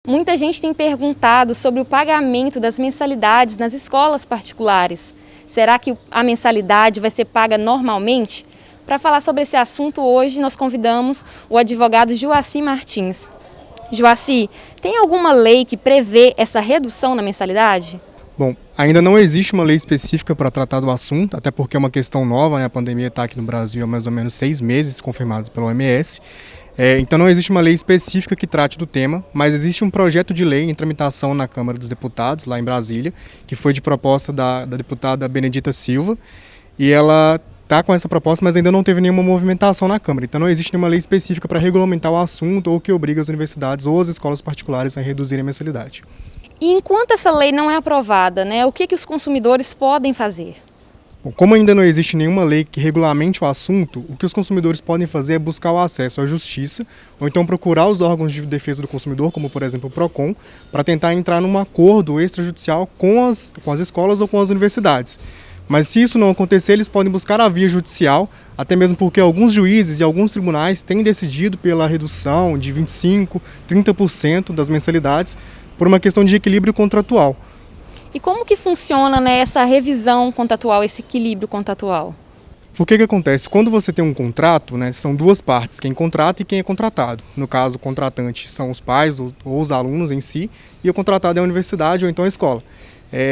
Muita gente tem perguntado sobre o pagamento das mensalidades nas escolas particulares. Será que a mensalidade vai ser paga normalmente? Para falar sobre esse assunto, hoje nós convidamos o advogado Joaci Martins. Joaci, tem alguma lei que prevê essa redução na mensalidade? Bom, ainda não existe uma lei específica para tratar do assunto, até porque é uma questão nova, né? A pandemia está aqui no Brasil há mais ou menos 6 meses, confirmados pela OMS. Então não existe uma lei específica que trate do tema, mas existe um projeto de lei em tramitação na Câmara dos Deputados, lá em Brasília, que foi de proposta da deputada Benedita Silva, e ela está com essa proposta, mas ainda não teve nenhuma movimentação na Câmara. Então não existe nenhuma lei específica para regulamentar o assunto ou que obriga as universidades ou as escolas particulares a reduzirem a mensalidade. E enquanto essa lei não é aprovada, o que os consumidores podem fazer? Bom, como ainda não existe nenhuma lei que regulamente o assunto, o que os consumidores podem fazer é buscar o acesso à justiça ou então procurar os órgãos de defesa do consumidor, como por exemplo o PROCON, para tentar entrar num acordo extrajudicial com as escolas ou com as universidades. Mas se isso não acontecer, eles podem buscar a via judicial, até mesmo porque alguns juízes e alguns tribunais têm decidido pela redução de 25%, 30% das mensalidades por uma questão de equilíbrio contratual. E como que funciona essa revisão contratual, esse equilíbrio contratual? O que acontece? Quando você tem um contrato, são duas partes, quem contrata e quem é contratado. No caso, o contratante são os pais ou os alunos em si, e o contratado é a universidade ou então a escola.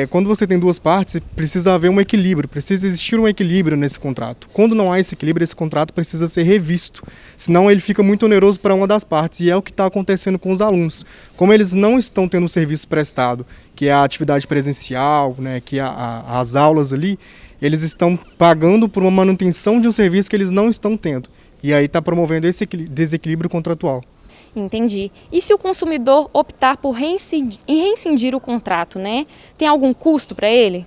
Quando você tem duas partes, precisa haver um equilíbrio, precisa existir um equilíbrio nesse contrato. Quando não há esse equilíbrio, esse contrato precisa ser revisto, senão ele fica muito oneroso para uma das partes, e é o que está acontecendo com os alunos. Como eles não estão tendo o serviço prestado, que é a atividade presencial, que é as aulas ali, eles estão pagando por uma manutenção de um serviço que eles não estão tendo, e aí está promovendo esse desequilíbrio contratual. Entendi. E se o consumidor optar por rescindir o contrato, tem algum custo para ele?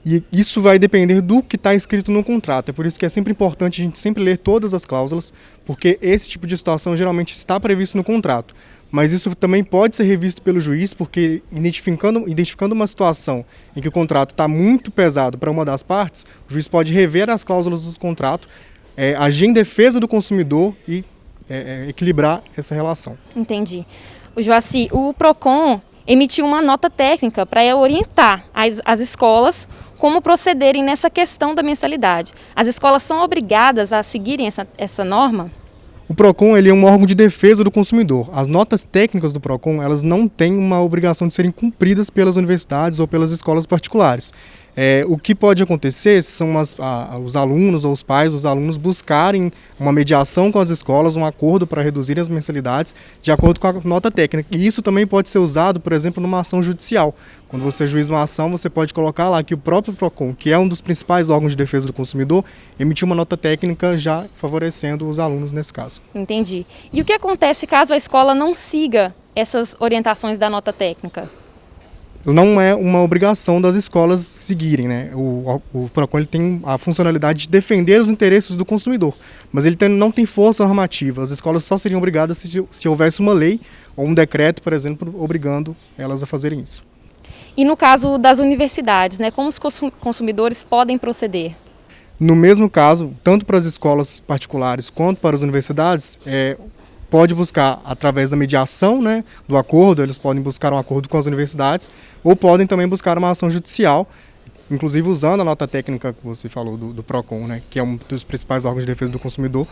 E isso vai depender do que está escrito no contrato. É por isso que é sempre importante a gente sempre ler todas as cláusulas, porque esse tipo de situação geralmente está previsto no contrato. Mas isso também pode ser revisto pelo juiz, porque identificando uma situação em que o contrato está muito pesado para uma das partes, o juiz pode rever as cláusulas do contrato, agir em defesa do consumidor e equilibrar essa relação. Entendi. O Joaci, o PROCON emitiu uma nota técnica para orientar as escolas como procederem nessa questão da mensalidade. As escolas são obrigadas a seguirem essa norma? O PROCON ele é um órgão de defesa do consumidor. As notas técnicas do PROCON elas não têm uma obrigação de serem cumpridas pelas universidades ou pelas escolas particulares. O que pode acontecer são os alunos ou os pais dos alunos buscarem uma mediação com as escolas, um acordo para reduzir as mensalidades de acordo com a nota técnica. E isso também pode ser usado, por exemplo, numa ação judicial. Quando você juiza uma ação, você pode colocar lá que o próprio PROCON, que é um dos principais órgãos de defesa do consumidor, emitiu uma nota técnica já favorecendo os alunos nesse caso. Entendi. E o que acontece caso a escola não siga essas orientações da nota técnica? Não é uma obrigação das escolas seguirem, O PROCON ele tem a funcionalidade de defender os interesses do consumidor, mas ele não tem força normativa. As escolas só seriam obrigadas se houvesse uma lei ou um decreto, por exemplo, obrigando elas a fazerem isso. E no caso das universidades, como os consumidores podem proceder? No mesmo caso, tanto para as escolas particulares quanto para as universidades, pode buscar através da mediação, do acordo, eles podem buscar um acordo com as universidades ou podem também buscar uma ação judicial, inclusive usando a nota técnica que você falou do PROCON, que é um dos principais órgãos de defesa do consumidor,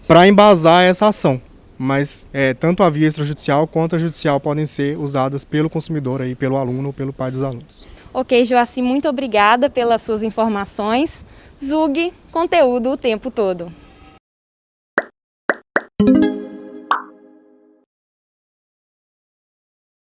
para embasar essa ação. Mas tanto a via extrajudicial quanto a judicial podem ser usadas pelo consumidor, pelo aluno ou pelo pai dos alunos. Ok, Joaci, muito obrigada pelas suas informações. Zug, conteúdo o tempo todo.